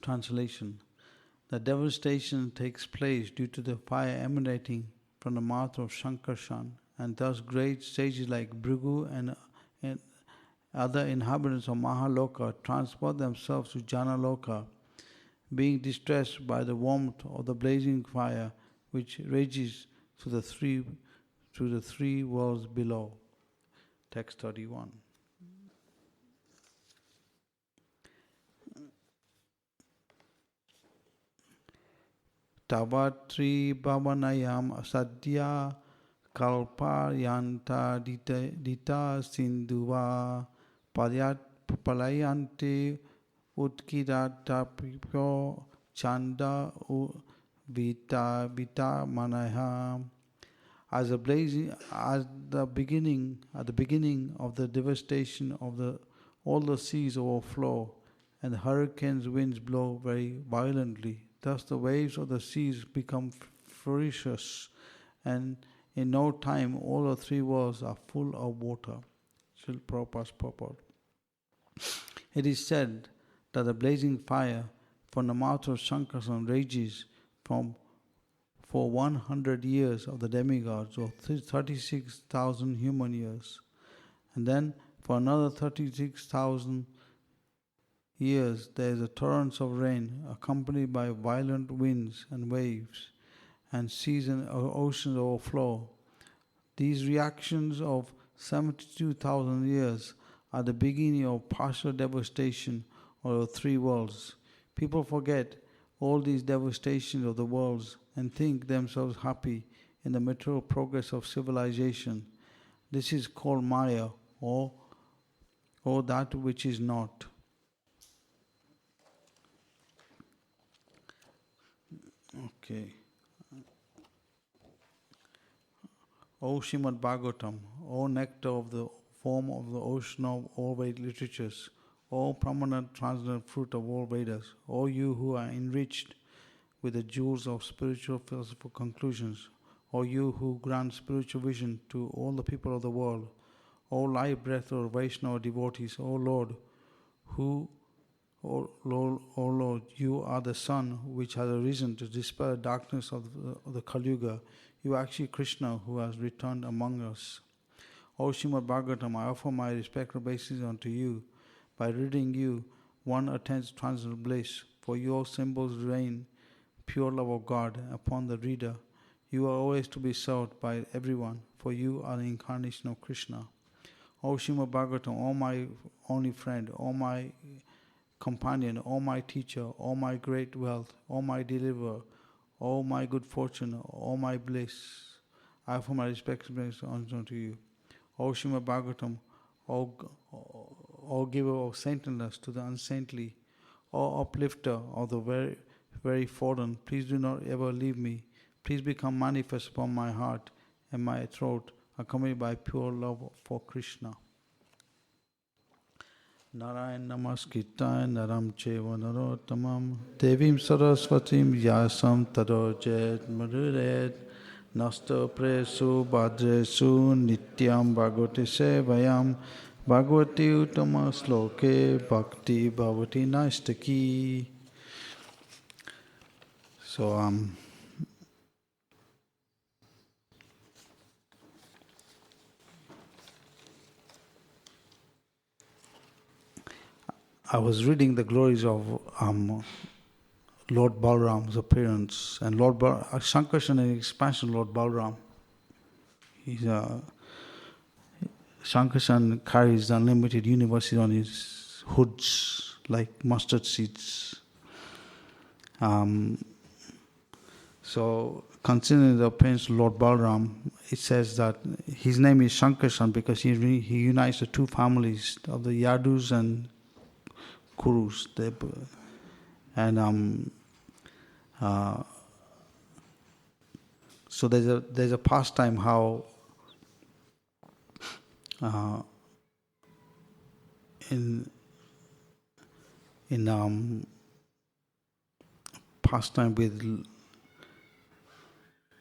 Translation. The devastation takes place due to the fire emanating from the mouth of Shankarshan, and thus great sages like Bhrigu and other inhabitants of Mahaloka transport themselves to Janaloka, being distressed by the warmth of the blazing fire which rages through the three worlds below. Text 31. Tavatri Bhavanayam Asadya Kalpayanta Dita Sindhuva Palayante Utkiratapyo Chanda Vita Manaya. At the beginning of the devastation of all the seas overflow, and the hurricanes winds blow very violently. Thus the waves of the seas become ferocious, and in no time all the three worlds are full of water. Srila Prabhupada's purport. It is said that the blazing fire from the mouth of Shankarsan rages for 100 years of the demigods, or 36,000 human years. And then for another 36,000 years there is a torrent of rain accompanied by violent winds and waves, and seas and oceans overflow. These reactions of 72,000 years are the beginning of partial devastation of the three worlds. People forget all these devastations of the worlds and think themselves happy in the material progress of civilization. This is called Maya, or that which is not. Okay. O Srimad Bhagavatam, O nectar of the form of the ocean of all Vedic literatures, O prominent transcendent fruit of all Vedas, O you who are enriched with the jewels of spiritual philosophical conclusions, O you who grant spiritual vision to all the people of the world, O life breath of Vaishnava devotees, O Lord, O Lord, you are the sun which has arisen to dispel the darkness of the Kali Yuga. You are actually Krishna who has returned among us. O Srimad Bhagavatam, I offer my respectful obeisances unto you. By reading you, one attains transcendental bliss, for your symbols rain pure love of God upon the reader. You are always to be served by everyone, for you are the incarnation of Krishna. O Srimad Bhagavatam, O my only friend, O my companion, O my teacher, O my great wealth, O my deliverer, O my good fortune, O my bliss, I offer my respects unto you. O Srimad Bhagavatam, O giver of saintliness to the unsaintly, O uplifter of the very, very fallen, please do not ever leave me. Please become manifest upon my heart and my throat, accompanied by pure love for Krishna. Narayan namaskritāya naram cheva narottamam devim sarasvatim vyasam tado jet madhuret nasta presu bhadresu nityam bhagavati sevayam bhagavati uttama sloke bhakti bhavati naistaki. So I was reading the glories of Lord Balram's appearance, and Lord Shankarshan is expansion Lord Balram. Shankarshan carries the unlimited universes on his hoods like mustard seeds. So, considering the appearance of Lord Balram, it says that his name is Shankarshan because he unites the two families of the Yadus and Kurus. So there's a pastime how pastime with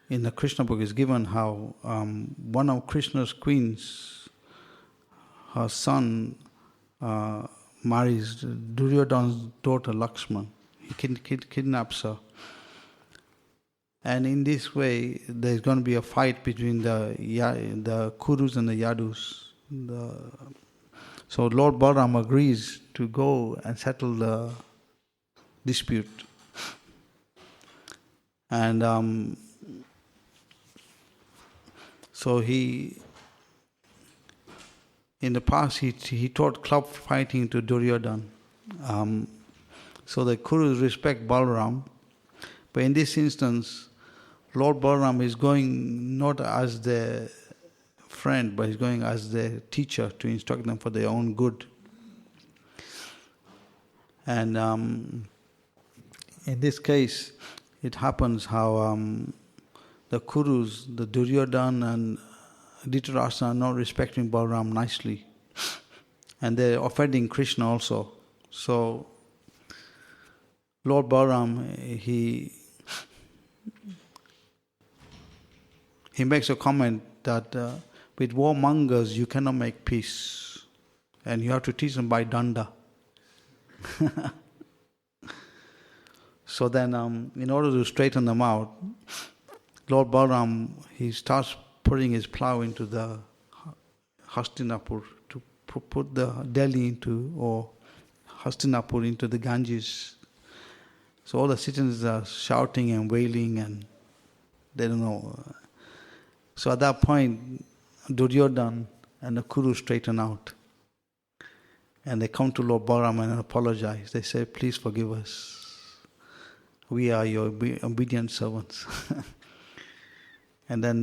in the Krishna book is given how one of Krishna's queens, her son marries Duryodhana's daughter Lakshman. He kidnaps her. And in this way, there's going to be a fight between the Kurus and the Yadus. So Lord Balaram agrees to go and settle the dispute. And so in the past, he taught club fighting to Duryodhana. So the Kurus respect Balaram. But in this instance, Lord Balaram is going not as their friend, but he's going as their teacher to instruct them for their own good. And in this case, it happens how the Kurus, the Duryodhana and Dhritarashtra are not respecting Balaram nicely. And they're offending Krishna also. So Lord Balaram, he makes a comment that with warmongers you cannot make peace, and you have to teach them by danda. So then, in order to straighten them out, Lord Balaram, he starts putting his plow into the Hastinapur to put the Delhi into, or Hastinapur into the Ganges. So all the citizens are shouting and wailing, and they don't know. So at that point, Duryodhana and the Kuru straighten out. And they come to Lord Balaram and apologize. They say, please forgive us. We are your obedient servants. And then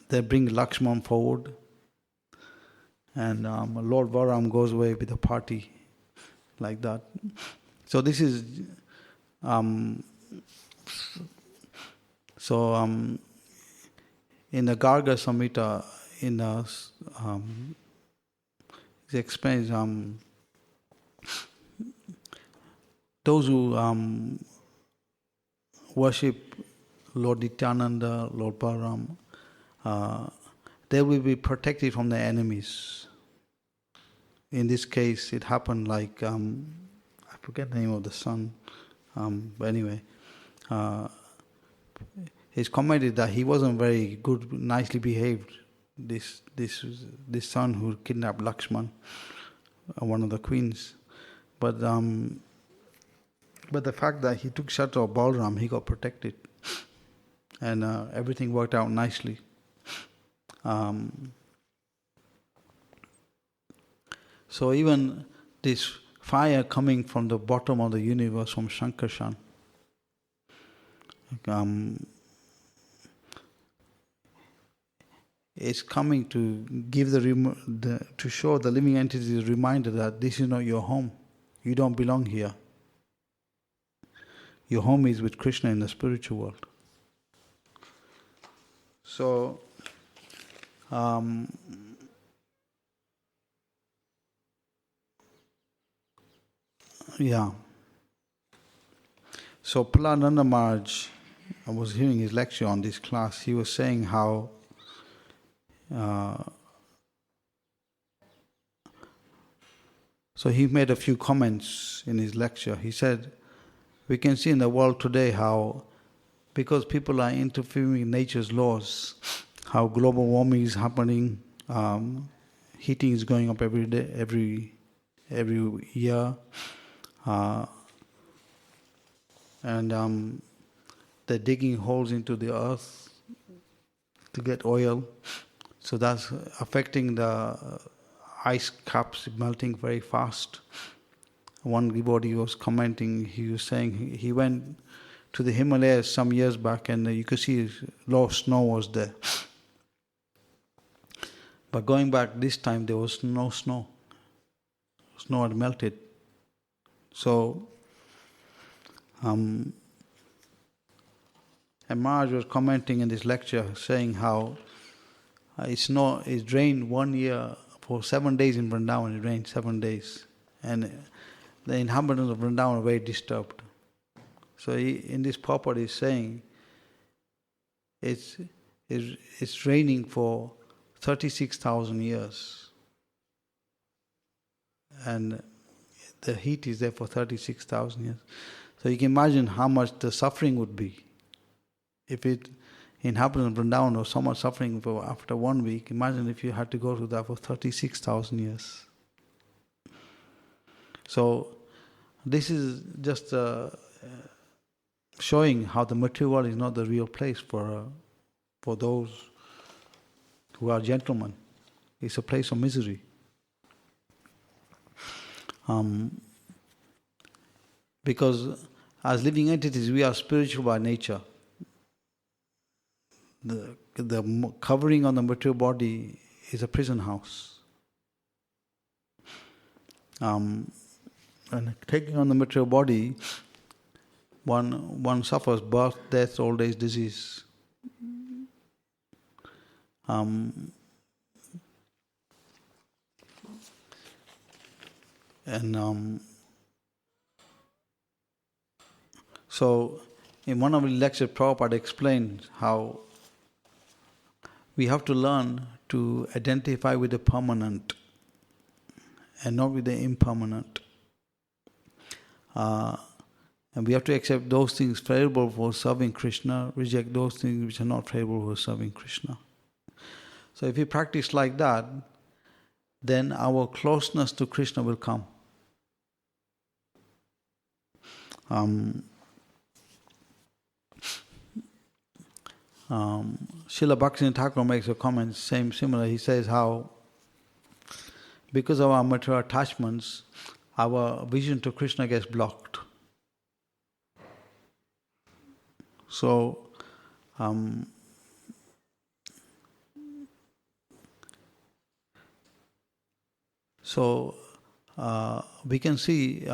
they bring Lakshman forward. And Lord Balaram goes away with a party like that. So this is... in the Garga Samhita, it explains those who worship Lord Nityananda, Lord Balaram, they will be protected from their enemies. In this case, it happened like, I forget the name of the son, but anyway, it's commented that he wasn't very good, nicely behaved, this son who kidnapped Lakshman, one of the queens. But the fact that he took shelter of Balaram, he got protected. And everything worked out nicely. So even this fire coming from the bottom of the universe, from Shankarshan, is coming to give to show the living entity a reminder that this is not your home. You don't belong here. Your home is with Krishna in the spiritual world. So, yeah. So Prahlada Maharaj, I was hearing his lecture on this class. He was saying how so he made a few comments in his lecture. He said, we can see in the world today how, because people are interfering in nature's laws, how global warming is happening, heating is going up every day, every year, and they're digging holes into the earth to get oil. So that's affecting the ice caps melting very fast. One devotee was commenting, he was saying he went to the Himalayas some years back and you could see a lot of snow was there. But going back this time, there was no snow. Snow had melted. So, and Maharaj was commenting in this lecture saying how it rained 1 year for 7 days in Vrindavan. It rained 7 days. And the inhabitants of Vrindavan are very disturbed. So in this purport he's saying it's raining for 36,000 years. And the heat is there for 36,000 years. So you can imagine how much the suffering would be. If it inhabitants of Vrindavan or so much suffering for after 1 week, imagine if you had to go through that for 36,000 years. So this is just showing how the material world is not the real place for those who are gentlemen. It's a place of misery. Because as living entities, we are spiritual by nature. The covering on the material body is a prison house. And taking on the material body, one suffers birth, death, old age, disease. So, in one of the lectures, Prabhupada explained how we have to learn to identify with the permanent and not with the impermanent. And we have to accept those things favorable for serving Krishna, reject those things which are not favorable for serving Krishna. So if we practice like that, then our closeness to Krishna will come. Srila Bhaktivinoda Thakur makes a comment, similar. He says how, because of our material attachments, our vision to Krishna gets blocked. So, we can see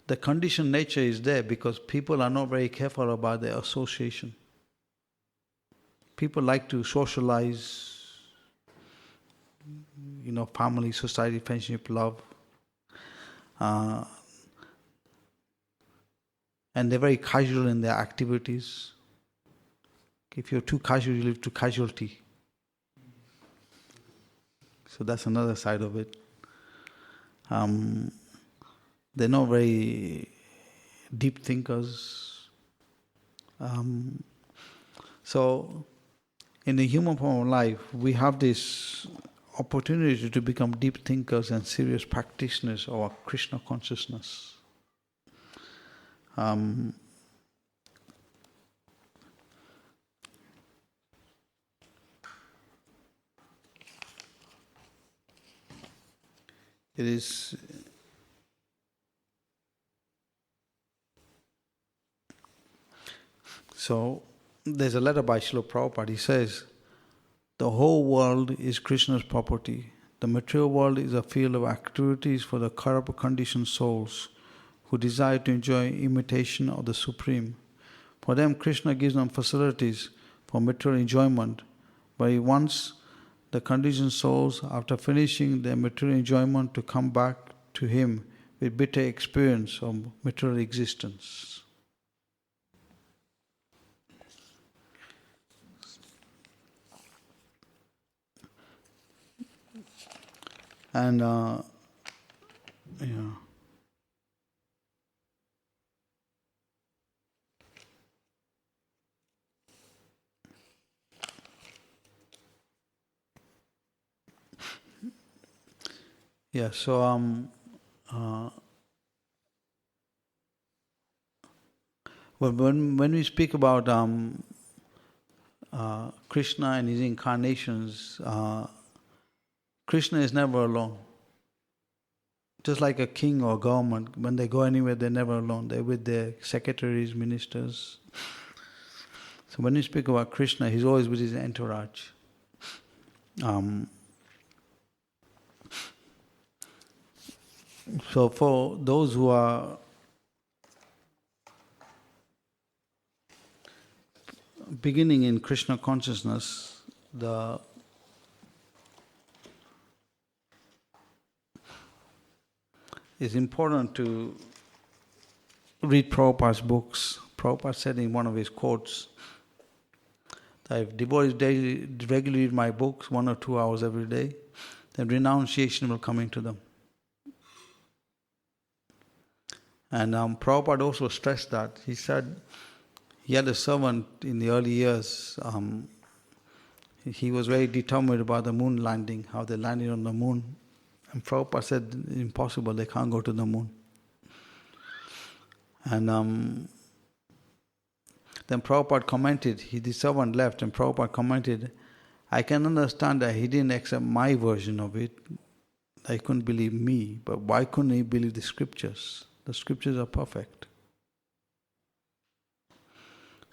the conditioned nature is there because people are not very careful about their association. People like to socialize, family, society, friendship, love. And they're very casual in their activities. If you're too casual, you live to casualty. So that's another side of it. They're not very deep thinkers. So, in the human form of life, we have this opportunity to become deep thinkers and serious practitioners of our Krishna consciousness. It is so. There's a letter by Srila Prabhupada. He says, "The whole world is Krishna's property. The material world is a field of activities for the corrupt conditioned souls who desire to enjoy imitation of the Supreme. For them, Krishna gives them facilities for material enjoyment, but he wants the conditioned souls, after finishing their material enjoyment, to come back to him with bitter experience of material existence." And when we speak about Krishna and his incarnations, Krishna is never alone. Just like a king or government, when they go anywhere, they're never alone. They're with their secretaries, ministers. So when you speak about Krishna, he's always with his entourage. So for those who are beginning in Krishna consciousness, it's important to read Prabhupada's books. Prabhupada said in one of his quotes that if devotees regularly read my books 1 or 2 hours every day, then renunciation will come into them. And Prabhupada also stressed that. He said he had a servant in the early years. He was very determined about the moon landing, how they landed on the moon. And Prabhupada said, impossible, they can't go to the moon. And then Prabhupada commented, the servant left, and Prabhupada commented, I can understand that he didn't accept my version of it. He couldn't believe me, but why couldn't he believe the scriptures? The scriptures are perfect.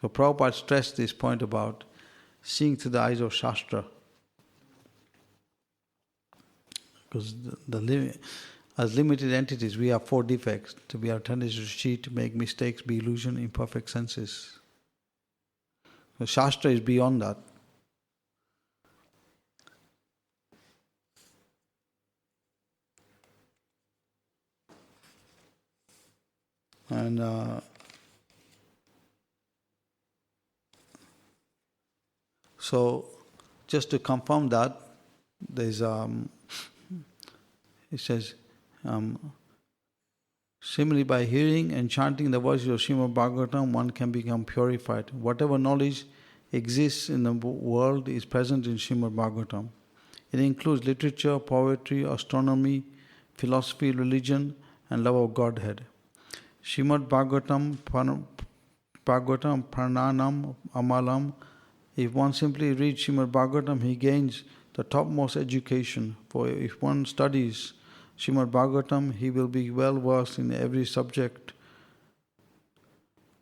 So Prabhupada stressed this point about seeing through the eyes of Shastra. Because as limited entities, we have 4 defects. We have tendency to cheat, make mistakes, be illusion, imperfect senses. So Shastra is beyond that. And so, just to confirm that, there's it says, similarly by hearing and chanting the voices of Srimad Bhagavatam, one can become purified. Whatever knowledge exists in the world is present in Srimad Bhagavatam. It includes literature, poetry, astronomy, philosophy, religion, and love of Godhead. Srimad Bhagavatam Prananam Amalam. If one simply reads Srimad Bhagavatam, he gains the topmost education. For if one studies Srimad Bhagavatam, he will be well versed in every subject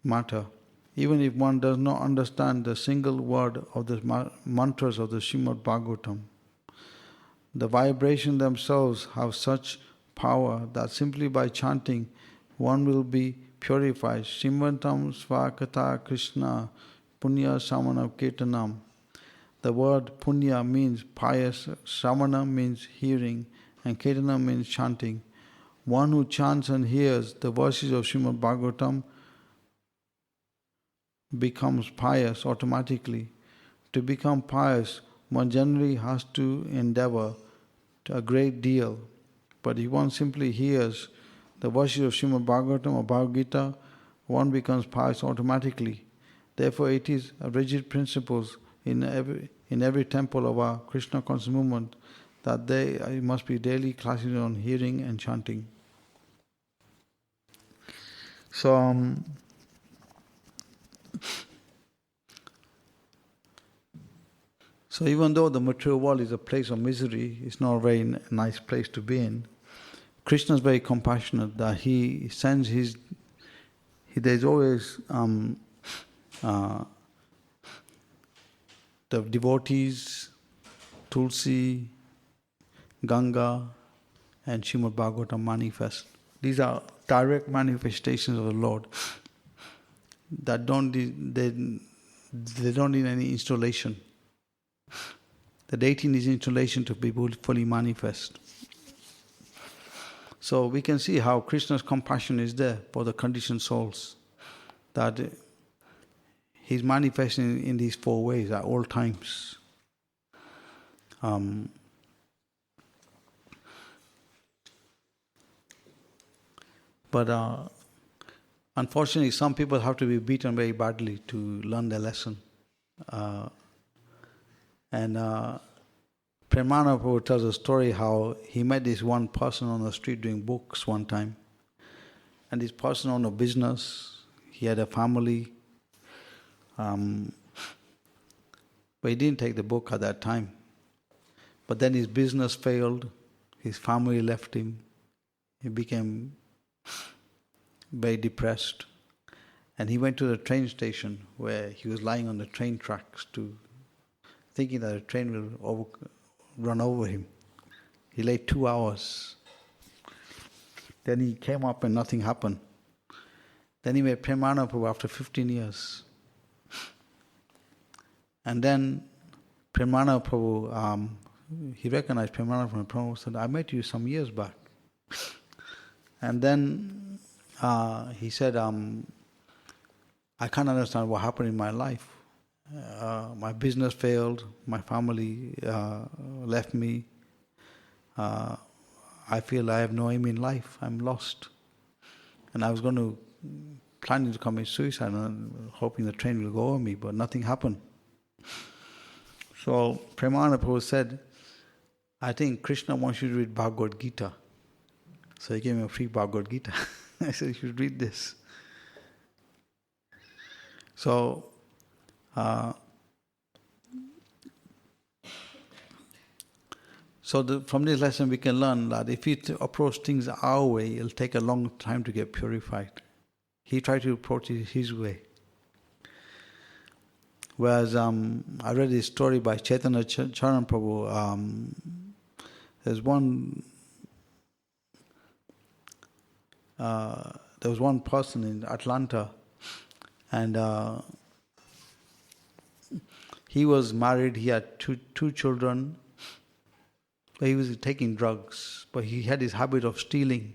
matter. Even if one does not understand the single word of the mantras of the Srimad Bhagavatam, the vibrations themselves have such power that simply by chanting, one will be purified. Shrimantam Svakata Krishna Punya Samana Ketanam. The word Punya means pious, Samana means hearing, and Ketanam means chanting. One who chants and hears the verses of Srimad Bhagavatam becomes pious automatically. To become pious, one generally has to endeavor a great deal. But if one simply hears the verses of Srimad Bhagavatam or Bhagavad Gita, one becomes pious automatically. Therefore, it is a rigid principle in every temple of our Krishna conscious movement that they must be daily classes on hearing and chanting. So, so even though the material world is a place of misery, it's not a very nice place to be in. Krishna is very compassionate that he sends there's always the devotees, Tulsi, Ganga, and Srimad Bhagavatam manifest. These are direct manifestations of the Lord that they don't need any installation. The deity needs installation to be fully manifest. So we can see how Krishna's compassion is there for the conditioned souls, that He's manifesting in these 4 ways at all times. But unfortunately, some people have to be beaten very badly to learn their lesson. And Premana Prabhu tells a story how he met this one person on the street doing books one time. And this person owned a business, he had a family, but he didn't take the book at that time. But then his business failed, his family left him, he became very depressed. And he went to the train station where he was lying on the train tracks thinking that a train will run over him. He lay 2 hours. Then he came up and nothing happened. Then he met Premana Prabhu after 15 years. And then Premana Prabhu, he recognized Premana Prabhu. Prabhu said, I met you some years back. And then he said, I can't understand what happened in my life. My business failed, my family left me. I feel I have no aim in life, I'm lost. And I was going to, planning to commit suicide and hoping the train will go over me, but nothing happened. So Premananda Prabhu said, I think Krishna wants you to read Bhagavad Gita. So he gave me a free Bhagavad Gita. I said, you should read this. So, from this lesson we can learn that if we approach things our way, it'll take a long time to get purified. He tried to approach it his way. Whereas I read this story by Chaitanya Charan Prabhu. There was one person in Atlanta, and he was married. He had two children. But he was taking drugs, but he had his habit of stealing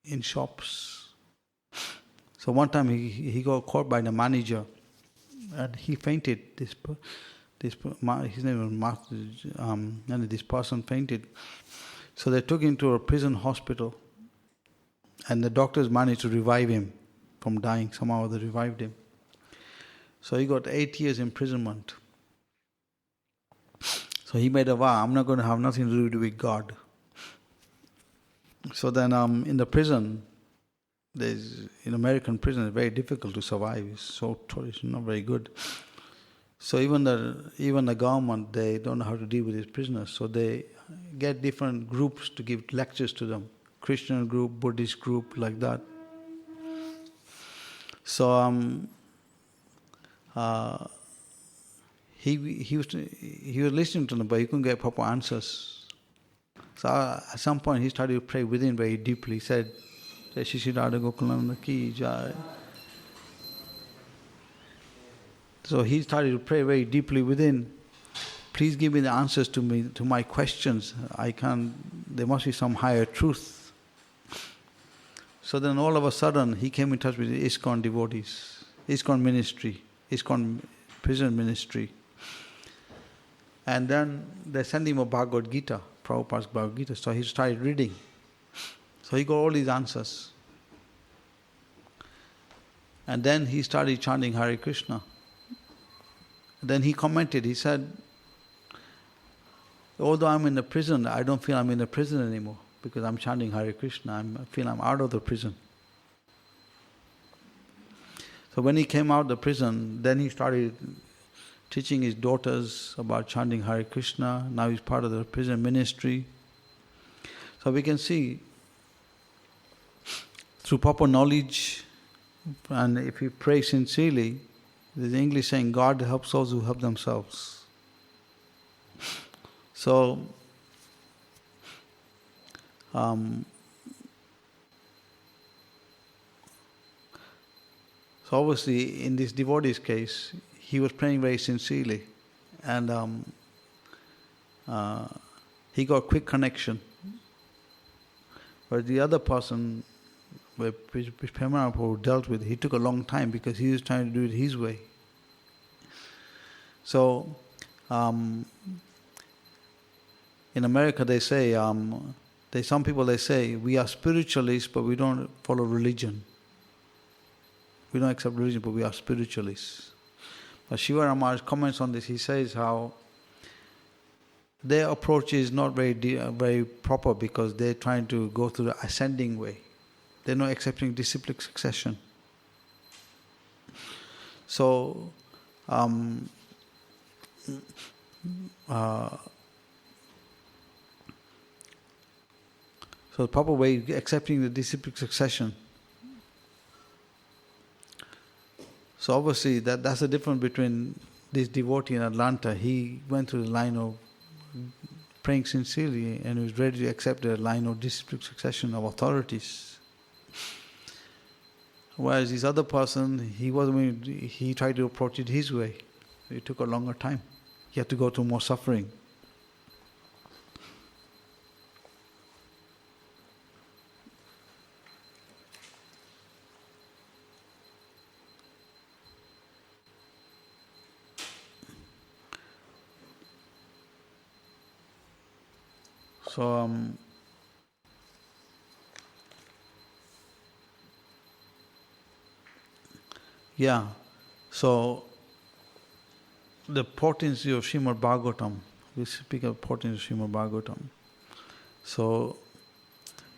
in shops. So one time he got caught by the manager, and he fainted. His name was Master, and this person fainted. So they took him to a prison hospital, and the doctors managed to revive him from dying. Somehow they revived him. So he got 8 years imprisonment. So he made a vow, I'm not going to have nothing to do with God. So then in the prison, in American prison, it's very difficult to survive. It's not very good. So even the government, they don't know how to deal with these prisoners. So they get different groups to give lectures to them. Christian group, Buddhist group, like that. So he was listening to them, but he couldn't get proper answers. So at some point he started to pray within very deeply. He said, Jai Shri Shri Radha Gokulananda Ki Jai. So he started to pray very deeply within. Please give me the answers to my questions. There must be some higher truth. So then all of a sudden he came in touch with the ISKCON devotees, ISKCON ministry, ISKCON prison ministry. And then they sent him a Bhagavad Gita, Prabhupada's Bhagavad Gita. So he started reading. So he got all these answers. And then he started chanting Hare Krishna. Then he commented, he said, although I'm in the prison, I don't feel I'm in the prison anymore because I'm chanting Hare Krishna. I feel I'm out of the prison. So when he came out of the prison, then he started teaching his daughters about chanting Hare Krishna. Now he's part of the prison ministry. So we can see through proper knowledge, and if we pray sincerely, there's English saying, God helps those who help themselves. So, obviously in this devotee's case, he was praying very sincerely, and he got quick connection. But the other person, which Premananda Prabhu dealt with, he took a long time because he was trying to do it his way. So, in America they say, some people say, we are spiritualists but we don't follow religion. We don't accept religion but we are spiritualists. But Shiva Ramaraj comments on this. He says how their approach is not very proper because they're trying to go through the ascending way. They're not accepting disciplic succession. So, so the proper way accepting the disciplic succession. So obviously that's the difference between this devotee in Atlanta. He went through the line of praying sincerely and was ready to accept the line of disciplic succession of authorities. Whereas this other person, he tried to approach it his way. It took a longer time. He had to go through more suffering. So, Yeah. So, the potency of Srimad Bhagavatam, we speak of potency of Srimad Bhagavatam. So,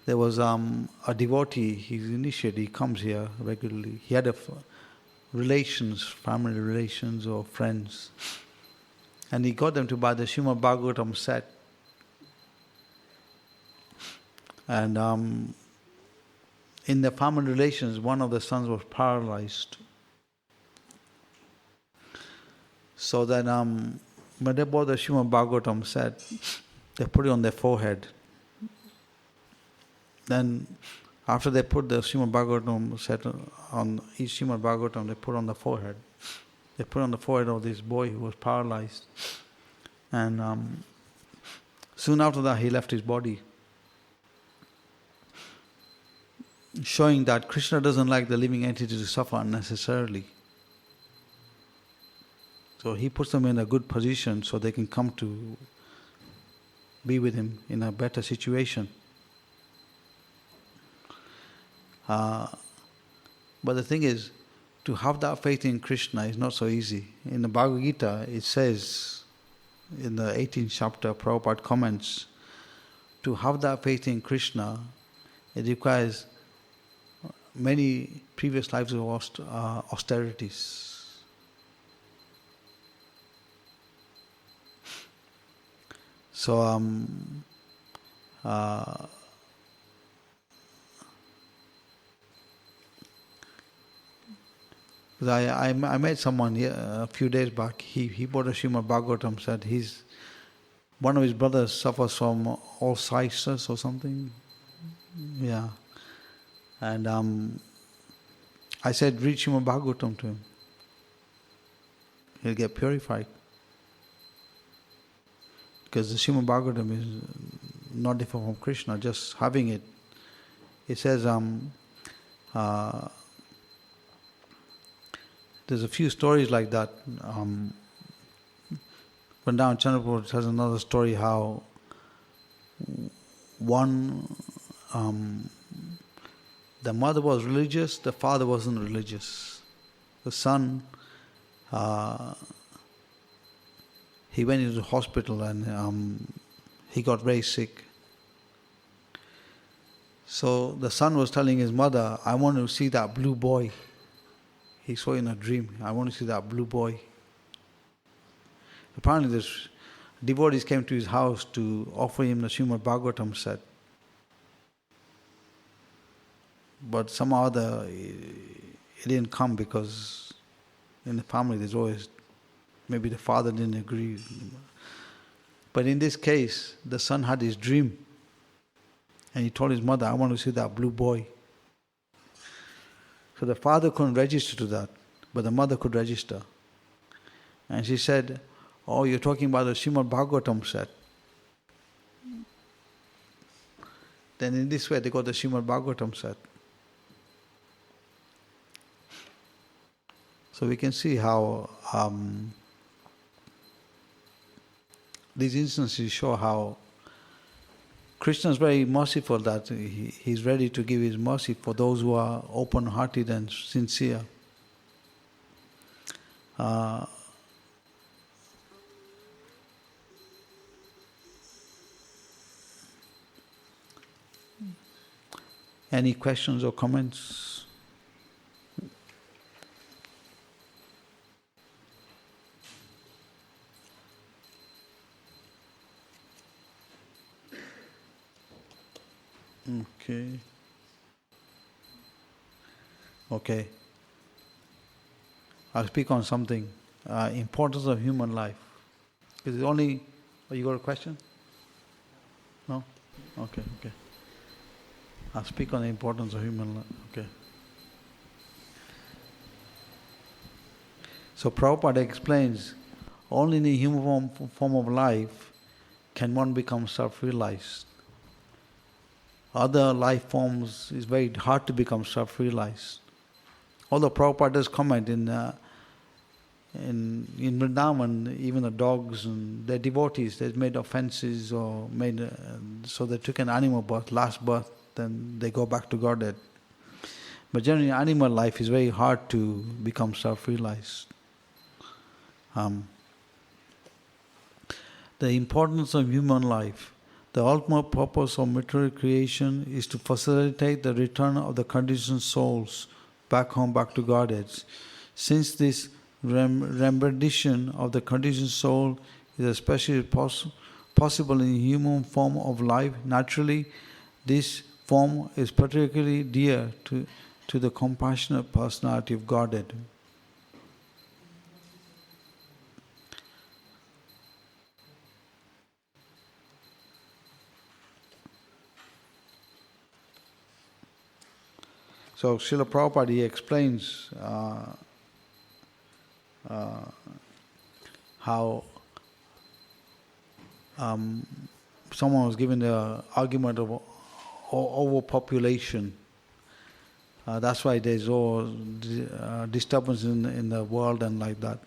there was a devotee, he's initiated, he comes here regularly. He had relations, family relations or friends. And he got them to buy the Srimad Bhagavatam set. And in the family relations, one of the sons was paralyzed. So then when they bought the Srimad Bhagavatam set, they put it on their forehead. Then after they put the Srimad Bhagavatam set on each Srimad Bhagavatam, they put on the forehead. They put on the forehead of this boy who was paralyzed. And soon after that, he left his body. Showing that Krishna doesn't like the living entity to suffer unnecessarily. So he puts them in a good position so they can come to be with him in a better situation. But the thing is, to have that faith in Krishna is not so easy. In the Bhagavad Gita, it says, in the 18th chapter, Prabhupada comments, to have that faith in Krishna, it requires many previous lives of austerities. So, I met someone a few days back. He bought a Srimad Bhagavatam, said one of his brothers suffers from ulcers or something. Yeah. And I said, read Srimad Bhagavatam to him. He'll get purified. Because the Srimad Bhagavatam is not different from Krishna, just having it. It says, there's a few stories like that. Vrindavan Chandrapur has another story how the mother was religious, the father wasn't religious. The son, he went into the hospital and he got very sick. So the son was telling his mother, I want to see that blue boy. He saw in a dream, I want to see that blue boy. Apparently this devotees came to his house to offer him the Srimad Bhagavatam set. But somehow it didn't come because in the family there's always, maybe the father didn't agree. But in this case, the son had his dream. And he told his mother, I want to see that blue boy. So the father couldn't register to that, but the mother could register. And she said, oh, you're talking about the Srimad Bhagavatam set. Then in this way they got the Srimad Bhagavatam set. So we can see how these instances show how Krishna is very merciful, that he's ready to give his mercy for those who are open-hearted and sincere. Any questions or comments? Okay. I'll speak on something. Importance of human life. Is it only... Oh, you got a question? No? Okay. I'll speak on the importance of human life. Okay. So Prabhupada explains, only in the human form of life can one become self-realized. Other life forms is very hard to become self-realized. Although Prabhupada does comment in Vrindavan, even the dogs and their devotees, they've made offenses or so they took an animal birth, last birth, then they go back to Godhead. But generally, animal life is very hard to become self-realized. The importance of human life. The ultimate purpose of material creation is to facilitate the return of the conditioned souls back home, back to Godhead. Since this remediation of the conditioned soul is especially possible in human form of life, naturally, this form is particularly dear to the compassionate personality of Godhead. So Srila Prabhupada, he explains how someone was given the argument of overpopulation. That's why there's all disturbance in the world and like that.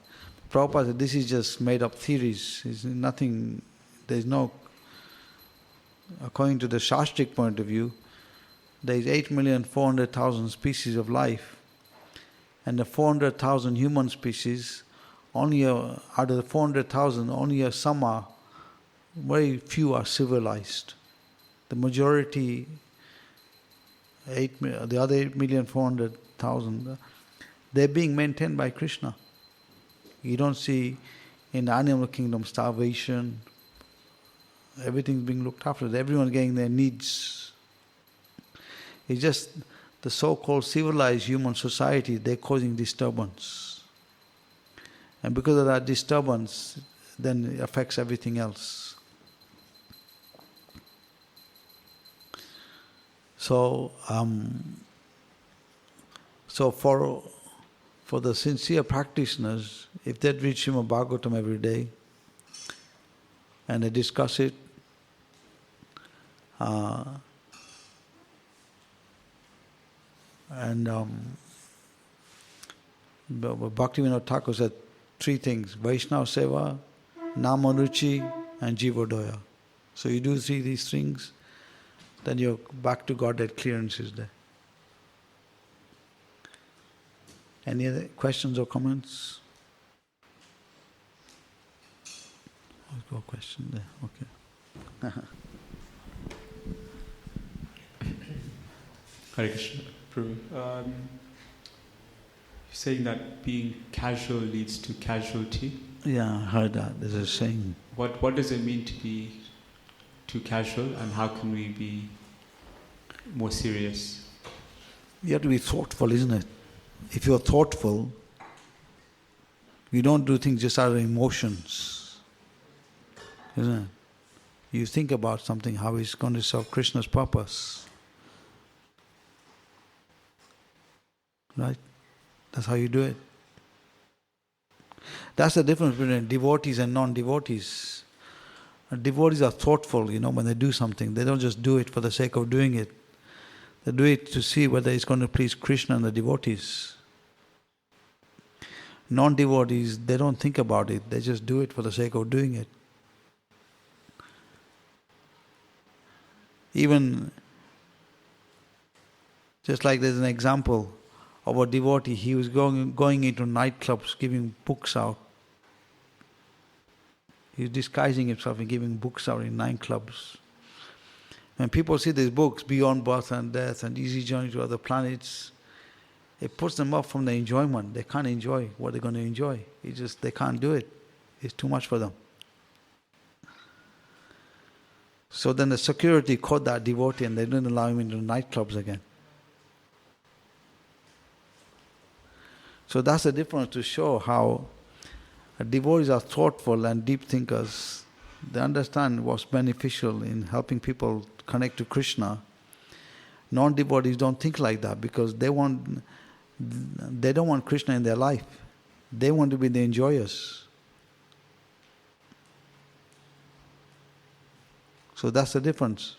Prabhupada said, this is just made up theories. It's nothing, there's no, according to the Shastric point of view, there is 8,400,000 species of life, and the 400,000 human species, only out of the 400,000, only some are, very few are civilized. The majority, the other 8,400,000, they're being maintained by Krishna. You don't see in the animal kingdom starvation, everything's being looked after, everyone's getting their needs. It's just the so-called civilized human society, they're causing disturbance. And because of that disturbance, then it affects everything else. So for the sincere practitioners, if they read Srimad Bhagavatam every day and they discuss it, and Bhaktivinoda Thakur said three things: Vaishnava Seva, Namaruchi, and Jivodaya. So you do see these things, then you're back to Godhead clearance is there. Any other questions or comments? I've got a question there. Okay. Hare Krishna. Prabhu. You're saying that being casual leads to casualty. Yeah, I heard that. There's a saying. What does it mean to be too casual, and how can we be more serious? You have to be thoughtful, isn't it? If you're thoughtful, you don't do things just out of emotions, isn't it? You think about something, how it's going to serve Krishna's purpose. Right? That's how you do it. That's the difference between devotees and non-devotees. Devotees are thoughtful, when they do something. They don't just do it for the sake of doing it. They do it to see whether it's going to please Krishna and the devotees. Non-devotees, they don't think about it. They just do it for the sake of doing it. Even, just like there's an example of a devotee, he was going into nightclubs, giving books out. He's disguising himself and giving books out in nightclubs. When people see these books, Beyond Birth and Death and Easy Journey to Other Planets, it puts them off from the enjoyment. They can't enjoy what they're going to enjoy. They can't do it. It's too much for them. So then the security caught that devotee and they didn't allow him into nightclubs again. So that's the difference, to show how devotees are thoughtful and deep thinkers. They understand what's beneficial in helping people connect to Krishna. Non-devotees don't think like that because they don't want Krishna in their life. They want to be the enjoyers. So that's the difference.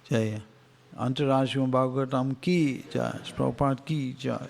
Jaya. Antarashvam Bhagavatam ki jai. Prabhupada ki jai.